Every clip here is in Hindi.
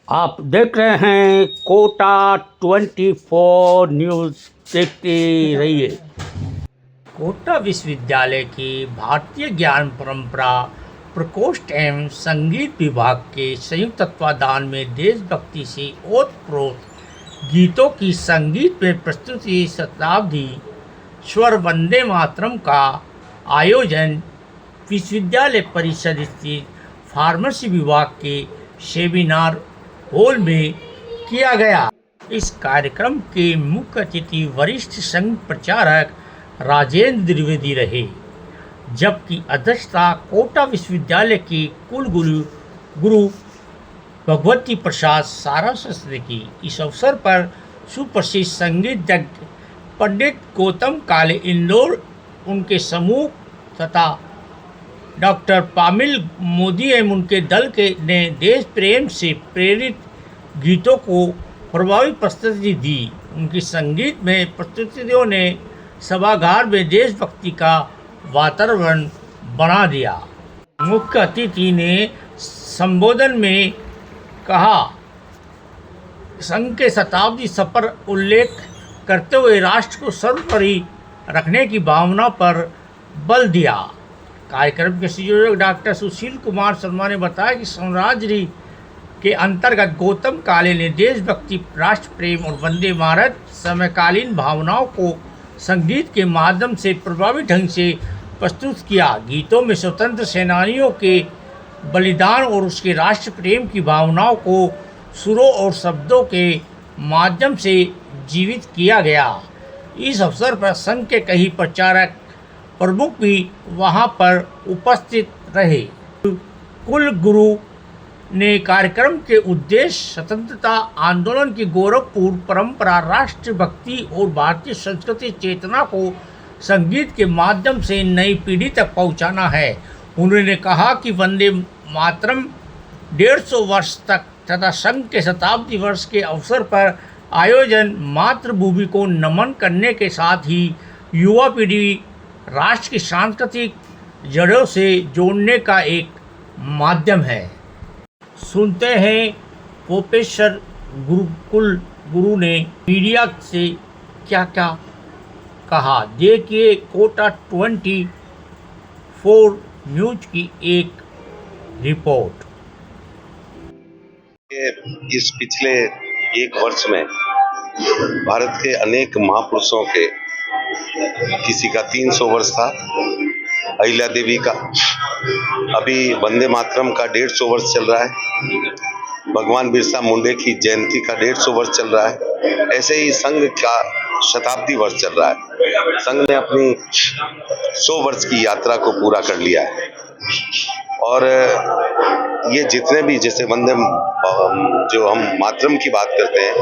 आप देख रहे हैं कोटा 24 न्यूज़, देखते रहिए। कोटा विश्वविद्यालय की भारतीय ज्ञान परंपरा प्रकोष्ठ एवं संगीत विभाग के संयुक्त तत्वाधान में देशभक्ति से ओतप्रोत गीतों की संगीत में प्रस्तुति शताब्दी स्वर वंदे मातरम का आयोजन विश्वविद्यालय परिषद स्थित फार्मेसी विभाग के सेमिनार हॉल में किया गया। इस कार्यक्रम के मुख्य अतिथि वरिष्ठ संघ प्रचारक राजेंद्र द्विवेदी रहे, जबकि अध्यक्षता कोटा विश्वविद्यालय के कुलगुरु भगवती प्रसाद सारस्वत ने की। इस अवसर पर सुप्रसिद्ध संगीतज्ञ पंडित गौतम काले इंदौर, उनके समूह तथा डॉक्टर पामिल मोदी एवं उनके दल ने देश प्रेम से प्रेरित गीतों को प्रभावी प्रस्तुति दी। उनकी संगीत में प्रस्तुतियों ने सभागार में देशभक्ति का वातावरण बना दिया। मुख्य अतिथि ने संबोधन में कहा, संघ के शताब्दी सफर उल्लेख करते हुए राष्ट्र को सर्वोपरि रखने की भावना पर बल दिया। कार्यक्रम के संयोजक डॉक्टर सुशील कुमार शर्मा ने बताया कि स्वराज्य के अंतर्गत गौतम काले ने देशभक्ति, राष्ट्र प्रेम और वंदे भारत समकालीन भावनाओं को संगीत के माध्यम से प्रभावी ढंग से प्रस्तुत किया। गीतों में स्वतंत्र सेनानियों के बलिदान और उसके राष्ट्र प्रेम की भावनाओं को सुरों और शब्दों के माध्यम से जीवित किया गया। इस अवसर पर संघ के कई प्रचारक प्रमुख भी वहां पर उपस्थित रहे। कुल गुरु ने कार्यक्रम के उद्देश्य स्वतंत्रता आंदोलन की गौरवपूर्ण परंपरा, राष्ट्रभक्ति और भारतीय संस्कृति चेतना को संगीत के माध्यम से नई पीढ़ी तक पहुंचाना है। उन्होंने कहा कि वंदे मातरम 150 वर्ष तक तथा संघ के शताब्दी वर्ष के अवसर पर आयोजन मातृभूमि को नमन करने के साथ ही युवा पीढ़ी राष्ट्र की सांस्कृतिक जड़ों से जोड़ने का एक माध्यम है। सुनते हैं प्रोफेसर गुरु ने मीडिया से क्या क्या कहा। देखिए कोटा 24 न्यूज की एक रिपोर्ट। इस पिछले एक वर्ष में भारत के अनेक महापुरुषों के, किसी का 300 वर्ष था, अहिल्या देवी का, अभी वंदे मातरम का 150 वर्ष चल रहा है, भगवान बिरसा मुंडे की जयंती का 150 वर्ष चल रहा है। ऐसे ही संघ का शताब्दी वर्ष चल रहा है। संघ ने अपनी 100 वर्ष की यात्रा को पूरा कर लिया है और ये जितने भी, जैसे वंदे जो हम मातरम की बात करते हैं,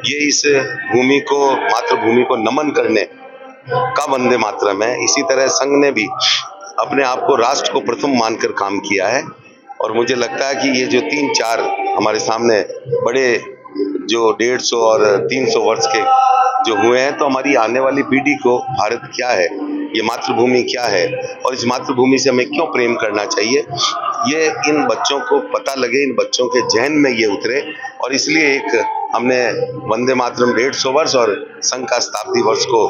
ये इस भूमि को, मातृभूमि को नमन करने का वंदे मातरम है। इसी तरह संघ ने भी अपने आप को राष्ट्र को प्रथम मानकर काम किया है और मुझे लगता है कि ये जो 3-4 हमारे सामने बड़े जो 150 और 300 वर्ष के जो हुए हैं, तो हमारी आने वाली पीढ़ी को भारत क्या है, ये मातृभूमि क्या है और इस मातृभूमि से हमें क्यों प्रेम करना चाहिए, ये इन बच्चों को पता लगे, इन बच्चों के जहन में ये उतरे। और इसलिए एक हमने वंदे मातरम 150 वर्ष और संघ का शताब्दी वर्ष को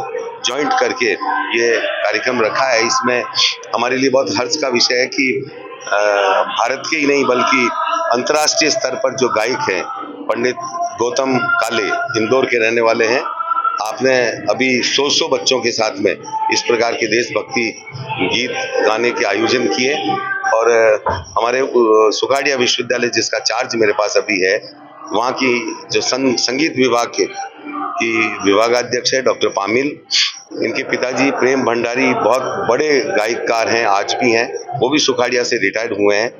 जॉइंट करके ये कार्यक्रम रखा है। इसमें हमारे लिए बहुत हर्ष का विषय है कि भारत के ही नहीं बल्कि अंतर्राष्ट्रीय स्तर पर जो गायक हैं, पंडित गौतम काले इंदौर के रहने वाले हैं, आपने अभी 100 बच्चों के साथ में इस प्रकार के देशभक्ति गीत गाने के आयोजन किए और हमारे सुखाड़िया विश्वविद्यालय, जिसका चार्ज मेरे पास अभी है, वहाँ की जो संगीत विभाग की विभागाध्यक्ष है डॉक्टर पामिल, इनके पिताजी प्रेम भंडारी बहुत बड़े गायककार हैं, आज भी हैं, वो भी सुखाड़िया से रिटायर्ड हुए हैं।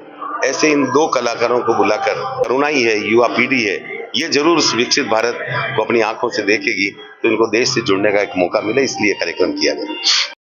ऐसे इन 2 कलाकारों को बुलाकर, करुणा ही है, युवा पीढ़ी है, ये जरूर विकसित भारत को अपनी आंखों से देखेगी तो इनको देश से जुड़ने का एक मौका मिले, इसलिए कार्यक्रम किया गया।